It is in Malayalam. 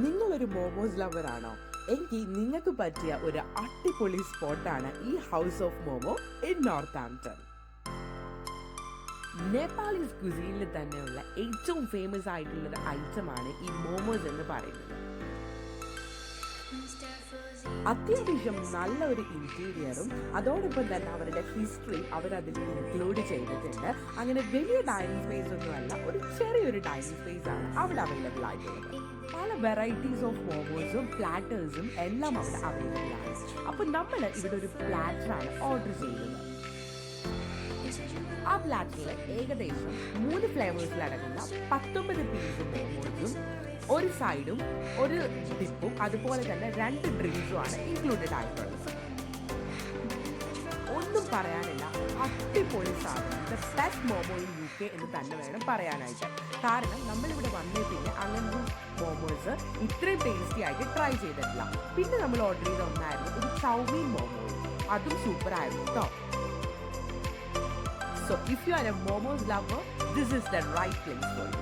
നിങ്ങളൊരു മോമോസ് ലവർ ആണോ? എങ്കിൽ നിങ്ങൾക്ക് പറ്റിയ ഒരു അടിപൊളി സ്പോട്ടാണ് ഈ ഹൗസ് ഓഫ് മോമോ ഇൻ നോർത്ത് ആംപ്ടൺ. നേപ്പാളീസ് കുസീനിൽ തന്നെയുള്ള ഏറ്റവും ഫേമസ് ആയിട്ടുള്ള ഒരു ഐറ്റമാണ് ഈ മോമോസ് എന്ന് പറയുന്നത്. അത്യാവശ്യം നല്ല ഒരു ഇന്റീരിയറും അതോടൊപ്പം തന്നെ അവരുടെ ഹിസ്റ്ററി അവരതിൽ ഇൻക്ലൂഡ് ചെയ്തിട്ടുണ്ട്. അങ്ങനെ വലിയ ഡൈനിങ് സ്പേസ് ഒന്നുമല്ല, ഒരു ചെറിയൊരു ഡൈനിങ് സ്പേസ് ആണ് അവിടെ അവൈലബിൾ ആയിട്ടുള്ളത്. പല വെറൈറ്റീസ് ഓഫ് മോമോസും പ്ലാറ്റേഴ്സും എല്ലാം അവിടെ അവൈലബിൾ ആണ്. അപ്പോൾ നമ്മൾ ഇവിടെ ഒരു പ്ലാറ്ററാണ് ഓർഡർ ചെയ്യുന്നത്. ആ പ്ലാറ്ററിൽ ഏകദേശം 3 ഫ്ലേവേഴ്സിൽ അടങ്ങുന്ന 19 പീസ് മോമോസും ഒരു സൈഡും ഒരു ഡിപ്പും അതുപോലെ തന്നെ 2 ഡ്രിങ്ക്സും ആണ് ഇൻക്ലൂഡഡ് ആയിട്ടുള്ളത്. ഒന്നും പറയാനില്ല, അടിപൊളി സാധനം. The best momo in UK എന്ന് തന്നെ വേണം പറയാനായിട്ട്. കാരണം നമ്മളിവിടെ വന്നേ പിന്നെ അങ്ങനത്തെ മോമോസ് ഇത്രയും ടേസ്റ്റി ആയിട്ട് ട്രൈ ചെയ്തിട്ടില്ല. പിന്നെ നമ്മൾ ഓർഡർ ചെയ്ത ഒന്നായിരുന്നു ഒരു ചൗമീൻ മോമോ, അതും സൂപ്പർ ആയിരുന്നു കേട്ടോ. So if you are a momos lover, this is the right place for you.